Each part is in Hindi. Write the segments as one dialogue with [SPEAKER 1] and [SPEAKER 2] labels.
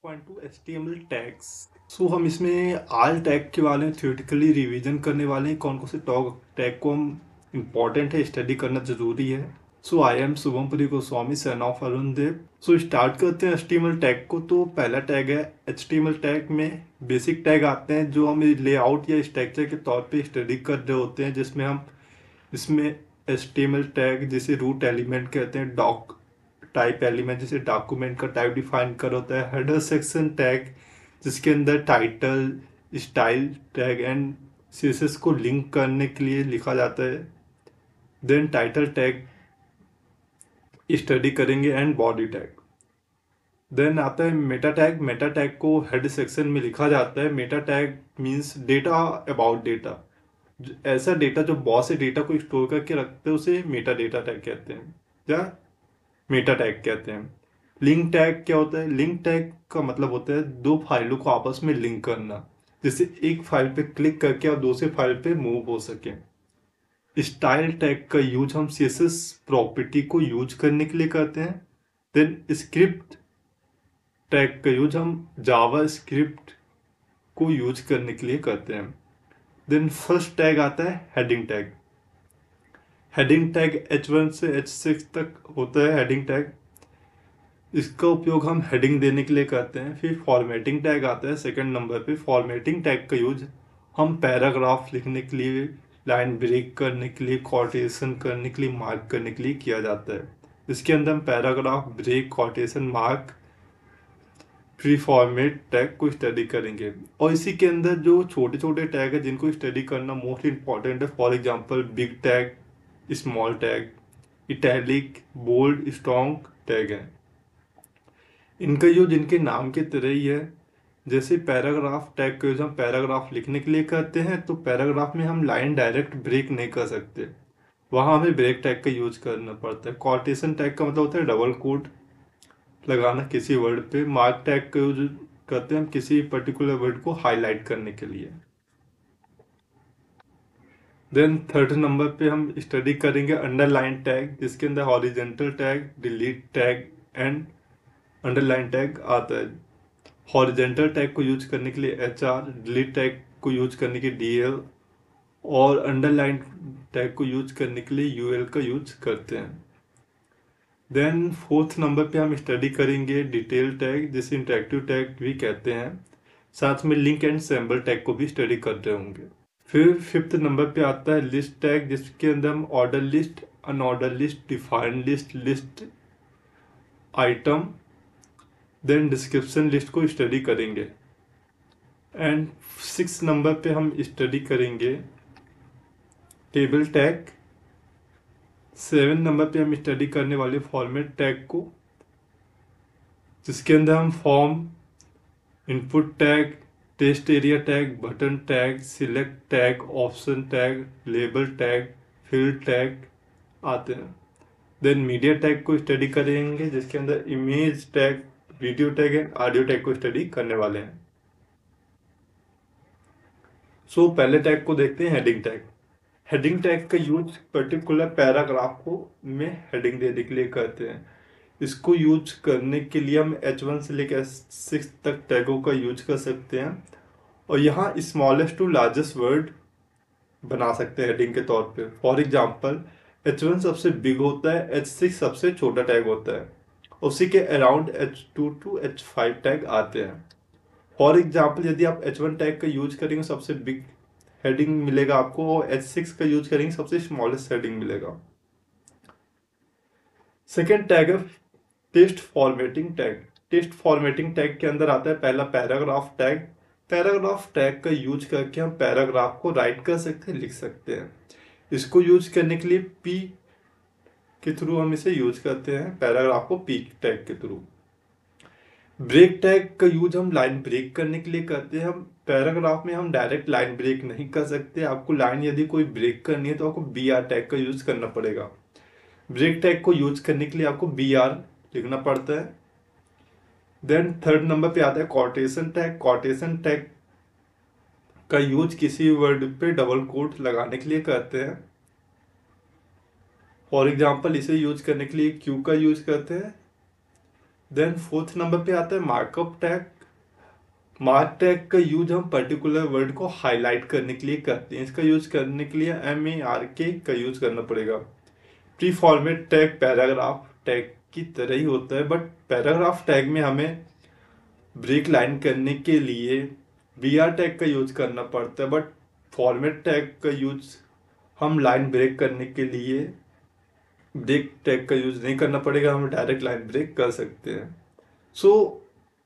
[SPEAKER 1] Point to HTML tags. So हम इसमें आल टैग के बारे में थ्योरेटिकली रिवीजन करने वाले हैं। कौन कौन से टैग को हम इम्पॉर्टेंट है, स्टडी करना जरूरी है। So I am Shubham Puri Goswami, son of Arun Dev. So start करते हैं HTML टैग को। तो पहला टैग है HTML टैग में बेसिक टैग आते हैं जो हम लेआउट या स्ट्रक्चर के तौर पे स्टडी कर रहे होते हैं, जिसमें हम इसमें HTML टैग जिसे रूट एलिमेंट कहते हैं, डॉक टाइप एलिमेंट जैसे डॉक्यूमेंट का टाइप डिफाइन कर होता है, हेडर सेक्शन टैग जिसके अंदर title, style tag and CSS को लिंक करने के लिए लिखा जाता है। देन टाइटल टैग स्टडी करेंगे एंड बॉडी टैग। देन आता है मेटा टैग। मेटा टैग को हेड सेक्शन में लिखा जाता है। Meta tag means data about data, ऐसा डेटा जो बहुत से डेटा को स्टोर करके रखते हैं उसे मेटा डेटा टैग कहते हैं या मेटा टैग कहते हैं। लिंक टैग क्या होता है? लिंक टैग का मतलब होता है दो फाइलों को आपस में लिंक करना, जिससे एक फाइल पे क्लिक करके आप दूसरे फाइल पे मूव हो सके। स्टाइल टैग का यूज हम सीएसएस प्रॉपर्टी को यूज करने के लिए करते हैं। देन स्क्रिप्ट टैग का यूज हम जावा स्क्रिप्ट को यूज करने के लिए करते हैं। देन फर्स्ट टैग आता है heading tag. Heading tag H1 से H6 तक होता है। हेडिंग टैग इसका उपयोग हम हेडिंग देने के लिए करते हैं। फिर फॉर्मेटिंग टैग आता है सेकंड नंबर पे। फॉर्मेटिंग टैग का यूज हम पैराग्राफ लिखने के लिए, लाइन ब्रेक करने के लिए, कोटेशन करने के लिए, मार्क करने के लिए किया जाता है। इसके अंदर हम paragraph, break, quotation, mark, pre format tag को स्टडी करेंगे। और इसी के अंदर जो छोटे छोटे टैग है जिनको स्टडी करना मोस्ट इंपॉर्टेंट है, for example big tag, small tag, italic, bold, strong tag है। इनका यूज इनके नाम के तरह ही है। जैसे पैराग्राफ टैग का यूज हम पैराग्राफ लिखने के लिए करते हैं, तो पैराग्राफ में हम लाइन डायरेक्ट ब्रेक नहीं कर सकते, वहां हमें ब्रेक टैग का यूज करना पड़ता है। कोटेशन टैग का मतलब होता है डबल कोट लगाना किसी वर्ड पे। मार्क टैग का यूज करते हैं हम किसी पर्टिकुलर वर्ड को हाईलाइट करने के लिए। देन थर्ड नंबर पे हम स्टडी करेंगे अंडरलाइन टैग, जिसके अंदर horizontal tag, delete tag and underline tag आता है। हॉरिजेंटल टैग को यूज करने के लिए HR, डिलीट टैग को यूज करने के लिए DL और अंडरलाइन टैग को यूज करने के लिए UL का यूज करते हैं। देन फोर्थ नंबर पे हम स्टडी करेंगे डिटेल टैग, जिसे इंटरेक्टिव टैग भी कहते हैं। साथ में लिंक एंड सिंबल टैग को भी स्टडी करते होंगे। फिर फिफ्थ नंबर पे आता है लिस्ट टैग, जिसके अंदर हम order list, unorder list, define list, list item, then description list को स्टडी करेंगे। एंड सिक्स नंबर पे हम स्टडी करेंगे टेबल टैग। सेवन नंबर पे हम स्टडी करने वाले फॉर्मेट टैग को, जिसके अंदर हम form, input tag, test area tag, button tag, select tag, option tag, label tag, field tag आते हैं। देन मीडिया टैग को स्टडी करेंगे, जिसके अंदर image tag, video tag and audio tag को स्टडी करने वाले हैं। सो पहले टैग को देखते हैं हेडिंग टैग। हेडिंग टैग का यूज पर्टिकुलर पैराग्राफ को में हेडिंग देने के लिए करते हैं। इसको यूज करने के लिए हम H1 से लेकर H6 तक टैगों का यूज कर सकते हैं और यहाँ स्मॉलेस्ट टू लार्जेस्ट वर्ड बना सकते हैं हेडिंग के तौर पे। फॉर एग्जांपल H1 सबसे बिग होता है, H6 सबसे छोटा टैग होता है, उसी के around H2 to H5 tag आते हैं। फॉर एग्जाम्पल यदि आप H1 टैग का यूज करेंगे सबसे बिग हेडिंग मिलेगा आपको, और H6 का यूज करेंगे सबसे स्मॉलेस्ट हेडिंग मिलेगा। सेकेंड टैग है text formatting tag. Text formatting tag के अंदर आता है पहला पैराग्राफ टैग। पैराग्राफ टैग का यूज करके हम पैराग्राफ को राइट कर सकते हैं, लिख सकते हैं। इसको यूज करने के लिए P के थ्रू हम इसे यूज करते हैं, पैराग्राफ को P टैग के थ्रू। ब्रेक टैग का यूज हम लाइन ब्रेक करने के लिए करते हैं। हम पैराग्राफ में हम डायरेक्ट लाइन ब्रेक नहीं कर सकते, आपको लाइन यदि कोई ब्रेक करनी है तो आपको BR टैग का यूज करना पड़ेगा। ब्रेक टैग को यूज करने के लिए आपको BR लिखना पड़ता है। देन थर्ड नंबर पे आता है कोटेशन टैग। कोटेशन टैग का यूज किसी वर्ड पे डबल कोट लगाने के लिए करते हैं। फॉर एग्जांपल इसे यूज करने के लिए Q का यूज करते हैं। देन फोर्थ नंबर पे आता है मार्कअप टैग। मार्क टैग का यूज हम पर्टिकुलर वर्ड को हाईलाइट करने के लिए करते हैं। इसका यूज करने के लिए MARK का यूज करना पड़ेगा। Pre format tag paragraph tag की तरह ही होता है, बट पैराग्राफ टैग में हमें ब्रेक लाइन करने के लिए BR टैग का यूज करना पड़ता है, बट फॉर्मेट टैग का यूज हम लाइन ब्रेक करने के लिए ब्रेक टैग का यूज नहीं करना पड़ेगा, हम डायरेक्ट लाइन ब्रेक कर सकते हैं। सो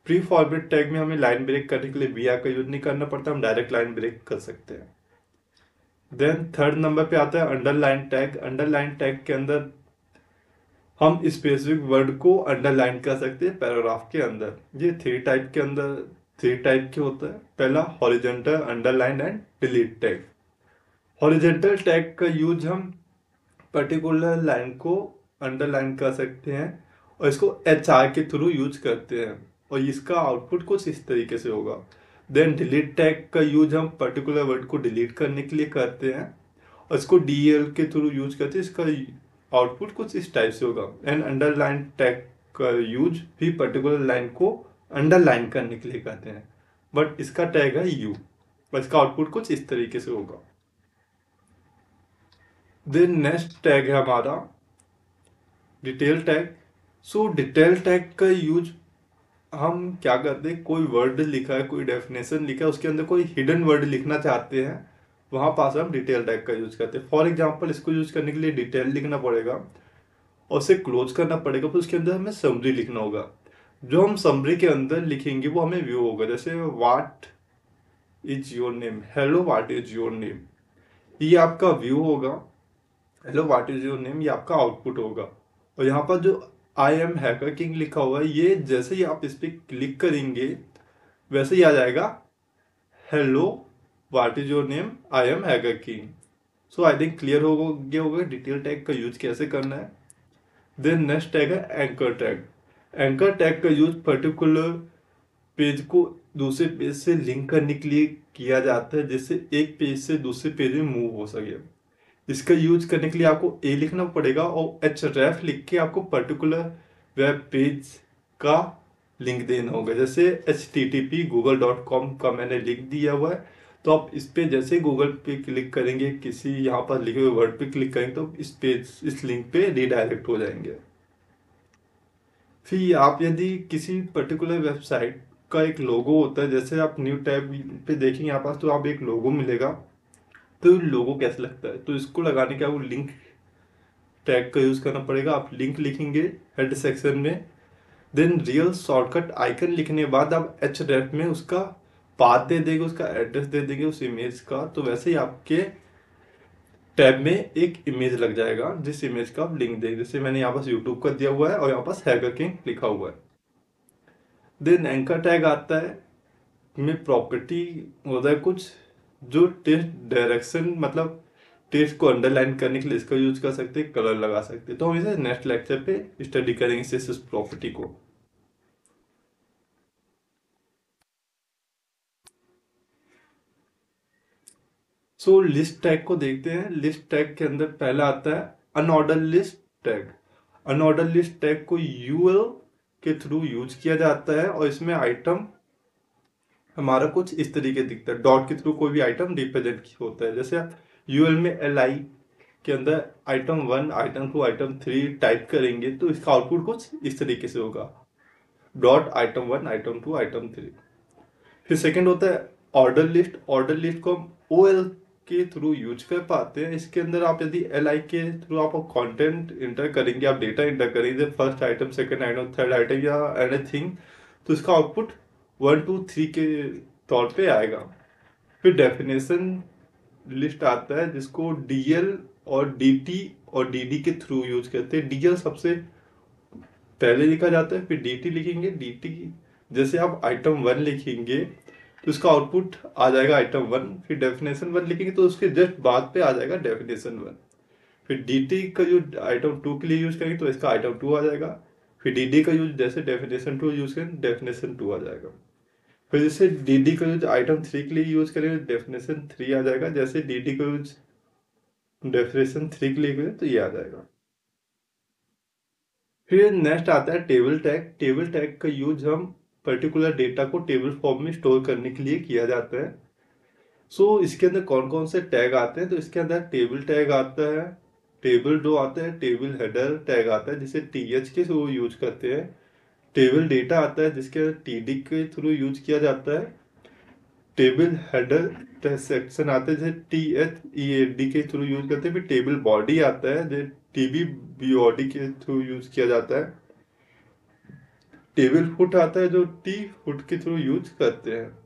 [SPEAKER 1] प्री फॉर्मेट टैग में हमें लाइन ब्रेक करने के लिए BR का यूज नहीं करना पड़ता, हम डायरेक्ट लाइन ब्रेक कर सकते हैं। देन थर्ड नंबर पे आता है अंडरलाइन टैग। अंडरलाइन टैग के अंदर हम स्पेसिफिक वर्ड को अंडरलाइन कर सकते हैं पैराग्राफ के अंदर। ये थ्री टाइप के होता है। पहला horizontal, underline and delete tag. Horizontal tag का यूज हम पर्टिकुलर लाइन को अंडरलाइन कर सकते हैं और इसको HR के थ्रू यूज करते हैं, और इसका आउटपुट कुछ इस तरीके से होगा। देन डिलीट टैग का यूज हम पर्टिकुलर वर्ड को डिलीट करने के लिए करते हैं और इसको DL के थ्रू यूज करते हैं, इसका आउटपुट कुछ इस टाइप से होगा। एंड अंडरलाइन टैग का यूज भी पर्टिकुलर लाइन को अंडरलाइन करने के लिए करते हैं, बट इसका टैग है U और इसका आउटपुट कुछ इस तरीके से होगा। देन नेक्स्ट टैग है हमारा डिटेल टैग। सो डिटेल टैग का यूज हम क्या करते हैं, कोई वर्ड लिखा है, कोई डेफिनेशन लिखा है, उसके अंदर कोई हिडन वर्ड लिखना चाहते हैं, वहां पास हम डिटेल टैग का यूज करते हैं। फॉर एग्जांपल इसको यूज करने के लिए डिटेल लिखना पड़ेगा और उसे क्लोज करना पड़ेगा, फिर उसके अंदर हमें समरी लिखना होगा। जो हम समरी के अंदर लिखेंगे वो हमें व्यू होगा, जैसे what is your name, hello what is your name, ये आपका व्यू होगा। Hello what is your name ये आपका आउटपुट होगा। और यहाँ पर जो आई एम हैकर किंग लिखा हुआ है, ये जैसे ही आप इस पर क्लिक करेंगे वैसे ही आ जाएगा, hello what is your name I am hacker king. So I think clear हो गया होगा डिटेल टैग का यूज कैसे करना है। देन नेक्स्ट टैग है एंकर टैग। एंकर टैग का यूज पर्टिकुलर पेज को दूसरे पेज से लिंक करने के लिए किया जाता है, जिससे एक पेज से दूसरे पेज में मूव हो सके। इसका यूज करने के लिए आपको A लिखना पड़ेगा और href लिख के आपको पर्टिकुलर वेब पेज का लिंक देना होगा। जैसे http google.com का मैंने लिख दिया हुआ है, तो आप इस पे जैसे गूगल पे क्लिक करेंगे, किसी यहाँ पर लिखे हुए वर्ड पे क्लिक करेंगे, तो इस लिंक पे रीडायरेक्ट हो जाएंगे। फिर आप यदि किसी पर्टिकुलर वेबसाइट का एक लोगो होता है, जैसे आप न्यू टैब पे देखेंगे यहाँ पास, तो आप एक लोगो मिलेगा, तो लोगो कैसे लगता है, तो इसको लगाने के आपको लिंक टैग का यूज करना पड़ेगा। आप लिंक लिखेंगे हेड सेक्शन में, देन रियल शॉर्टकट आइकन लिखने के बाद आप href में उसका पाथ दे देंगे, उसका एड्रेस दे देंगे उस इमेज का, तो वैसे ही आपके टैब में एक इमेज लग जाएगा जिस इमेज का आप लिंक देंगे। जैसे मैंने यहाँ पास यूट्यूब का दिया हुआ है और यहाँ पास हैकर किंग लिखा हुआ है। देन एंकर टैग आता है, में प्रॉपर्टी होता है कुछ, जो टेस्ट डायरेक्शन मतलब टेस्ट को अंडरलाइन करने के लिए इसका यूज कर सकते हैं, कलर लगा सकते हैं। तो हम इसे नेक्स्ट लेक्चर पे स्टडी करेंगे इस प्रॉपर्टी को। सो लिस्ट टैग को देखते हैं। लिस्ट टैग के अंदर पहला आता है unordered list tag. Unordered list tag को UL के थ्रू यूज किया जाता है और इसमें आइटम हमारा कुछ इस तरीके दिखता है, डॉट के थ्रू कोई भी आइटम रिप्रेजेंट होता है। जैसे आप UL में LI के अंदर आइटम 1 आइटम 2 आइटम 3 टाइप करेंगे, तो इसका आउटपुट कुछ इस तरीके से होगा, डॉट आइटम 1 आइटम 2 आइटम 3। फिर सेकंड होता है ऑर्डर लिस्ट। ऑर्डर लिस्ट को हम OL के थ्रू यूज कर पाते हैं। इसके अंदर आप यदि LI के थ्रू आप कंटेंट इंटर करेंगे, आप डेटा इंटर करेंगे, first item second item third item या एनीथिंग, तो इसका आउटपुट 1 2 3 के तौर पे आएगा। फिर डेफिनेशन लिस्ट आता है जिसको DL और DT और DD के थ्रू यूज करते हैं। DL सबसे पहले लिखा जाता है, फिर DT लिखेंगे। DT जैसे आप आइटम 1 लिखेंगे तो इसका आउटपुट आ जाएगा आइटम 1, फिर डेफिनेशन 1 लिखेंगे तो उसके जस्ट बाद पे आ जाएगा डेफिनेशन 1। फिर DT का जो आइटम 2 के लिए यूज करेंगे तो इसका आइटम 2 आ जाएगा। फिर DD का यूज जैसे डेफिनेशन 2 यूज करेंगे डेफिनेशन 2 आ जाएगा। फिर जैसे DD का यूज आइटम 3 के लिए यूज करेंगे डेफिनेशन 3 आ जाएगा। जैसे DD का यूज डेफिनेशन 3 के लिए करें तो ये आ जाएगा। फिर नेक्स्ट आता है टेबल टैग। टेबल टैग का यूज हम पर्टिकुलर डेटा को टेबल फॉर्म में स्टोर करने के लिए किया जाता है। सो इसके अंदर कौन कौन से टैग आते हैं, तो इसके अंदर टेबल टैग आता है, टेबल रो आता है, टेबल हेडर टैग आता है जिसे टीएच के थ्रू यूज करते हैं, टेबल डेटा आता है जिसके टीडी के थ्रू यूज किया जाता है, टेबल हेडर सेक्शन आता है जिसे THEAD के थ्रू यूज करते हैं, फिर टेबल बॉडी आता है जो TBBOD के थ्रू यूज किया जाता है, टेबल फुट आता है जो T फुट के थ्रू यूज करते हैं।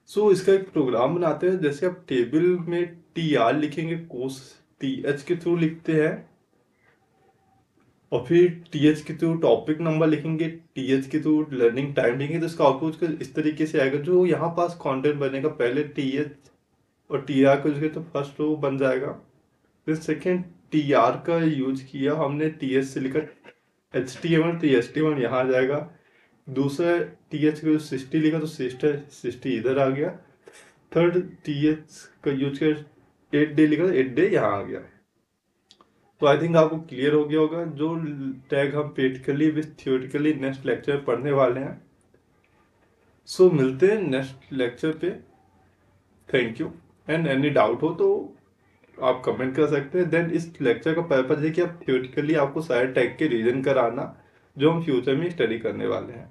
[SPEAKER 1] सो इसका एक प्रोग्राम बनाते हैं, जैसे आप टेबल में TR लिखेंगे कोस TH के थ्रू लिखते हैं, और फिर TH के थ्रू टॉपिक नंबर लिखेंगे, TH के थ्रू लर्निंग टाइम लिखेंगे, तो इसका आउटपुट इस तरीके से आएगा। जो यहाँ पास कंटेंट बनेगा पहले TH और TR को यूज तो फर्स्ट रो बन जाएगा, फिर सेकेंड TR का यूज किया हमने, TH से लिखा HTML तो HTML यहाँ आ जाएगा, दूसरा TH को 60 लिखा तो 60 इधर आ गया, थर्ड TH का यूज कर 8 डे लिखा तो 8 डे यहाँ आ गया। तो आई थिंक आपको क्लियर हो गया होगा जो टैग हम practically with theoretically next lecture में पढ़ने वाले हैं। सो मिलते हैं नेक्स्ट लेक्चर पे। Thank you, and any doubt हो तो आप कमेंट कर सकते हैं। देन इस लेक्चर का पर्पज है कि आप थियोरेटिकली आपको सारे टैग के रीजन कराना जो हम फ्यूचर में स्टडी करने वाले हैं।